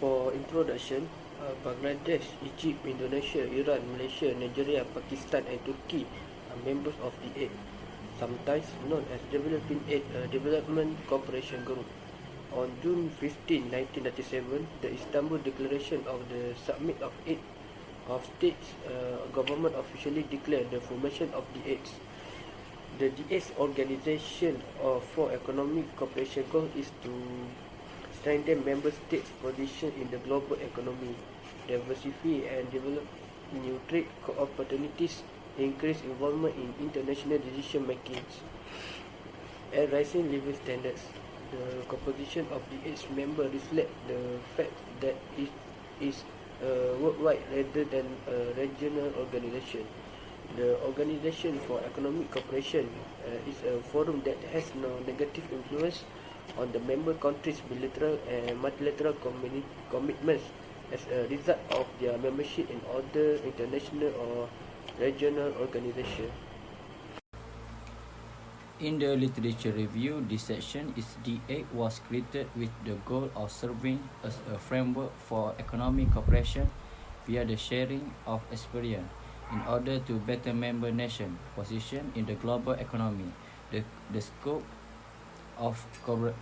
For introduction, Bangladesh, Egypt, Indonesia, Iran, Malaysia, Nigeria, Pakistan and Turkey are members of the Aid, sometimes known as Developing Aid Development Cooperation Group. On June 15, 1997, the Istanbul Declaration of the Summit of Aid of States government officially declared the formation of the AIDS. The AIDS organization for economic cooperation goal is to strengthen member states' position in the global economy, diversify and develop new trade opportunities, increase involvement in international decision making, and rising living standards. The composition of the AIDS member reflects the fact that it is worldwide rather than a regional organization. The Organization for Economic Cooperation is a forum that has no negative influence on the member countries' bilateral and multilateral commitments as a result of their membership in other international or regional organizations. In the literature review, this section is D8 was created with the goal of serving as a framework for economic cooperation via the sharing of experience in order to better member nation position in the global economy. The scope of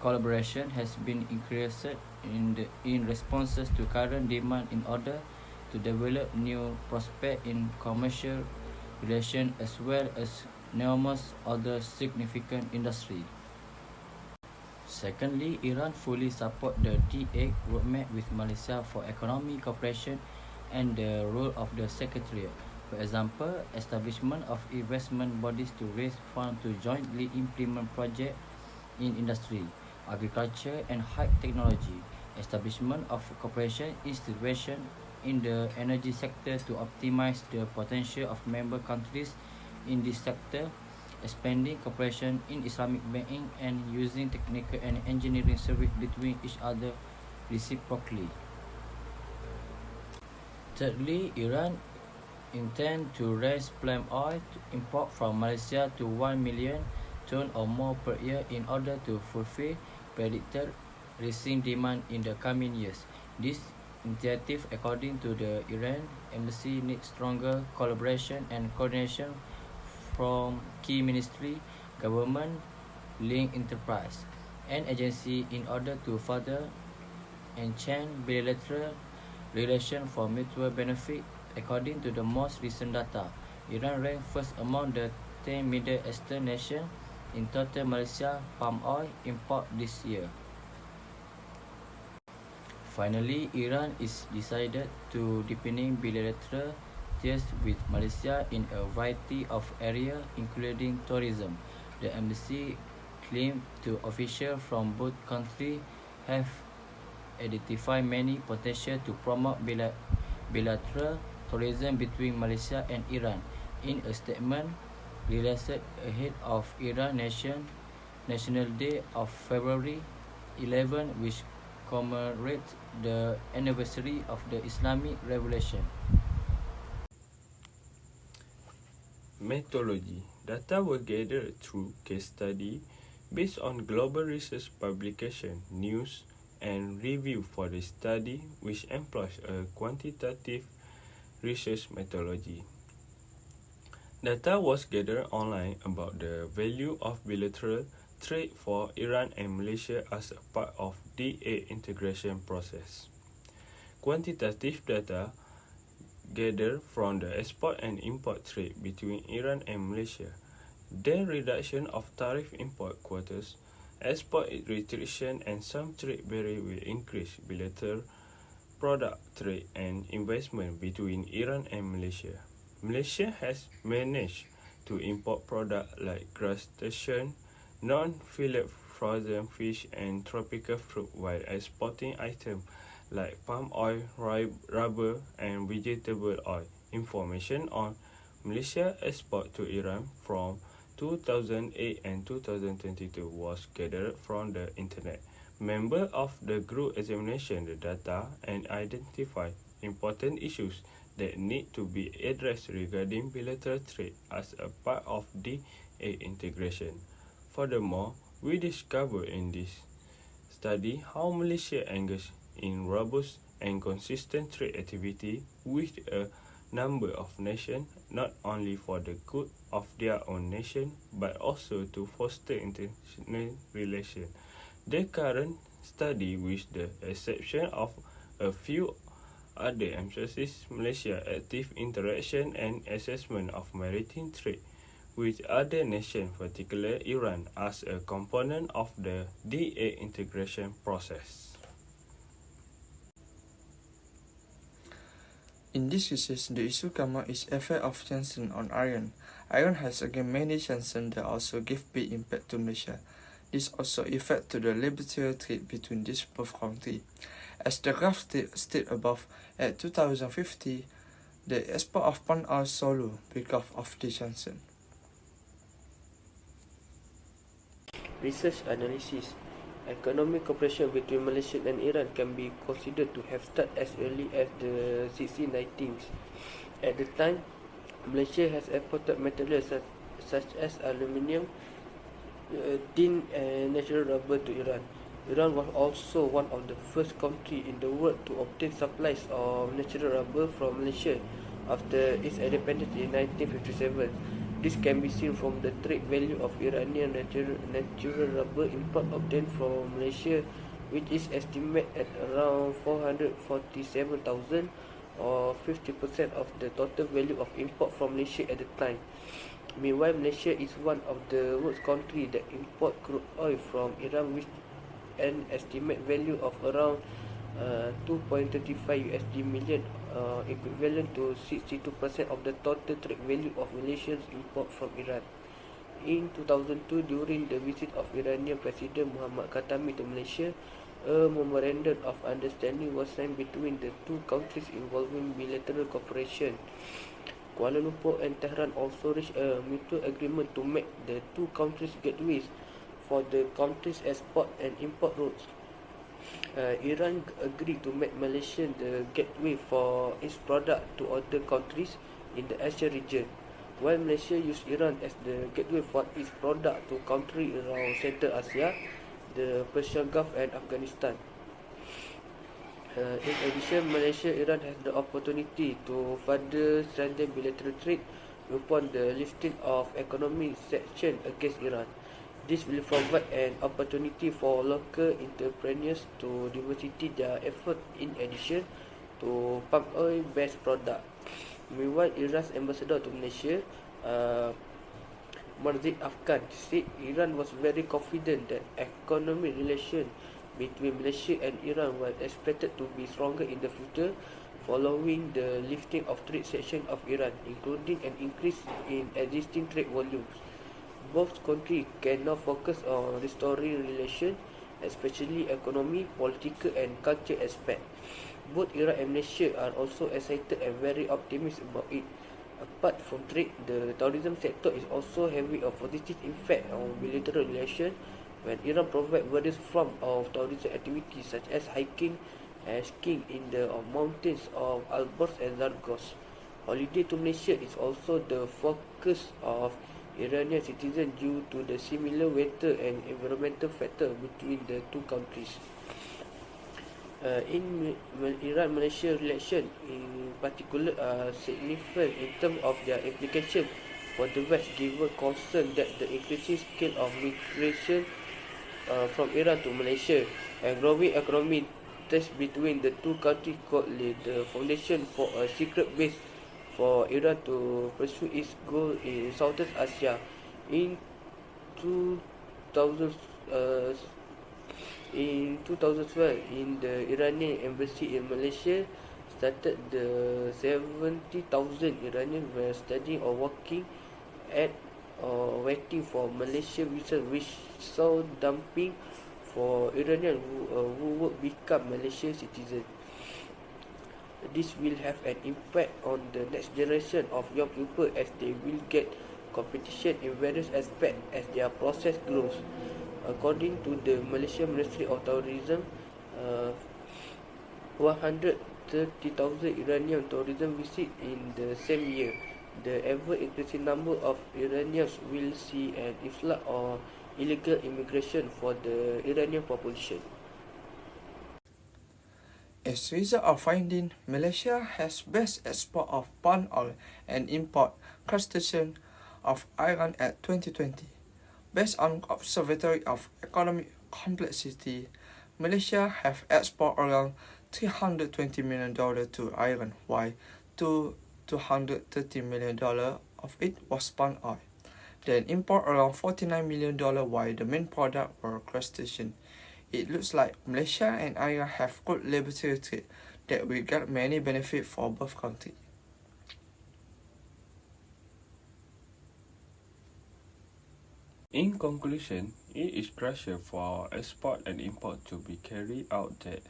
collaboration has been increased in responses to current demand in order to develop new prospects in commercial relations as well as numerous other significant industries. Secondly, Iran fully supports the D8 roadmap with Malaysia for economic cooperation and the role of the Secretariat. For example, establishment of investment bodies to raise funds to jointly implement projects in industry, agriculture and high technology, establishment of cooperation institution in the energy sector to optimize the potential of member countries in this sector, expanding cooperation in Islamic banking and using technical and engineering service between each other reciprocally. Thirdly, Iran intends to raise palm oil import from Malaysia to 1 million tonnes or more per year in order to fulfill predicted rising demand in the coming years. This initiative, according to the Iran embassy, needs stronger collaboration and coordination from key ministry, government, linked enterprise, and agency in order to further enhance bilateral relations for mutual benefit. According to the most recent data, Iran ranked first among the 10 Middle Eastern nations in total Malaysia palm oil import this year. Finally, Iran is decided to deepening bilateral ties with Malaysia in a variety of areas, including tourism. The embassy claimed to officials from both countries have identified many potential to promote bilateral tourism between Malaysia and Iran. In a statement released ahead of Iran National Day of February 11, which commemorates the anniversary of the Islamic Revolution. Methodology. Data were gathered through case study based on global research publication, news, and review for the study, which employs a quantitative research methodology. Data was gathered online about the value of bilateral trade for Iran and Malaysia as a part of D8 integration process. Quantitative data gathered from the export and import trade between Iran and Malaysia, the reduction of tariff import quotas, export restriction and some trade barrier will increase bilateral product trade and investment between Iran and Malaysia. Malaysia has managed to import products like crustacean, non-fillet frozen fish and tropical fruit while exporting items like palm oil, rubber and vegetable oil. Information on Malaysia export to Iran from 2008 and 2022 was gathered from the internet. Members of the group examined the data and identified important issues that need to be addressed regarding bilateral trade as a part of D8 integration. Furthermore, we discovered in this study how Malaysia engages in robust and consistent trade activity with a number of nations, not only for the good of their own nation, but also to foster international relations. The current study, with the exception of a few other emphasis Malaysia active interaction and assessment of maritime trade with other nations, particularly Iran, as a component of the DA integration process. In this case, the issue comes is effect of sanctions on Iran. Iran has again many sanctions that also give big impact to Malaysia. This also affect to the bilateral trade between these both countries. As the graph stated above, at 2050, the export of palm oil solo because of the sanctions. Research analysis. Economic cooperation between Malaysia and Iran can be considered to have started as early as the 1690s. At the time, Malaysia has exported materials such as aluminium, tin and natural rubber to Iran. Iran was also one of the first countries in the world to obtain supplies of natural rubber from Malaysia after its independence in 1957. This can be seen from the trade value of Iranian natural rubber import obtained from Malaysia, which is estimated at around 447,000 or 50% of the total value of import from Malaysia at the time. Meanwhile, Malaysia is one of the world's countries that import crude oil from Iran with an estimated value of around 2.35 USD million, equivalent to 62% of the total trade value of Malaysia's import from Iran. In 2002, during the visit of Iranian President Muhammad Khatami to Malaysia, a memorandum of understanding was signed between the two countries involving bilateral cooperation. Kuala Lumpur and Tehran also reached a mutual agreement to make the two countries gateways for the countries' export and import routes. Iran agreed to make Malaysia the gateway for its product to other countries in the Asia region, while Malaysia used Iran as the gateway for its product to countries around Central Asia, the Persian Gulf and Afghanistan. In addition, Malaysia-Iran has the opportunity to further strengthen bilateral trade upon the lifting of economic sanctions against Iran. This will provide an opportunity for local entrepreneurs to diversify their efforts in addition to palm oil-based products. Meanwhile, Iran's ambassador to Malaysia, Marzik Afghan, said Iran was very confident that economic relations between Malaysia and Iran were expected to be stronger in the future following the lifting of trade sanctions of Iran, including an increase in existing trade volumes. Both countries can now focus on restoring relations, especially economic, political and cultural aspects. Both Iran and Malaysia are also excited and very optimistic about it. Apart from trade, the tourism sector is also having a positive effect on bilateral relations when Iran provides various forms of tourism activities such as hiking and skiing in the mountains of Alborz and Zagros. Holiday to Malaysia is also the focus of Iranian citizens due to the similar weather and environmental factors between the two countries. In Iran-Malaysia relations in particular are significant in terms of their implication for the West, given concern that the increasing scale of migration from Iran to Malaysia and growing economic ties between the two countries could lay the foundation for a secret base for Iran to pursue its goal in Southeast Asia. In 2012, in the Iranian embassy in Malaysia started the 70,000 Iranians were studying or working at or waiting for Malaysia visa, which saw dumping for Iranians who would become Malaysian citizens. This will have an impact on the next generation of young people as they will get competition in various aspects as their process grows. According to the Malaysian Ministry of Tourism, 130,000 Iranian tourism visit in the same year. The ever-increasing number of Iranians will see an influx of illegal immigration for the Iranian population. As a result of finding, Malaysia has best export of palm oil and import crustacean of Iran at 2020. Based on Observatory of Economic Complexity, Malaysia have export around $320 million to Iran, while $230 million of it was palm oil. Then import around $49 million, while the main product were crustacean. It looks like Malaysia and Iran have good bilateral trade that will get many benefits for both countries. In conclusion, it is crucial for export and import to be carried out that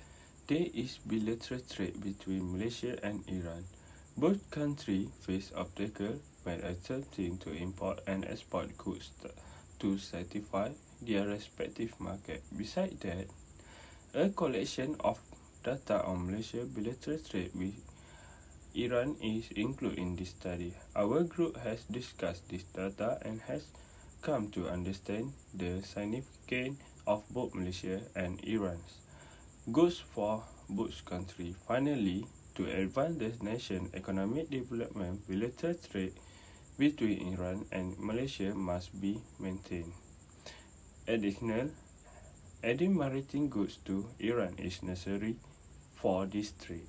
there is bilateral trade between Malaysia and Iran. Both countries face obstacles when attempting to import and export goods to satisfy their respective market. Besides that, a collection of data on Malaysia's bilateral trade with Iran is included in this study. Our group has discussed this data and has come to understand the significance of both Malaysia and Iran's goods for both countries. Finally, to advance the nation's economic development, bilateral trade between Iran and Malaysia must be maintained. Additionally, adding maritime goods to Iran is necessary for this trade.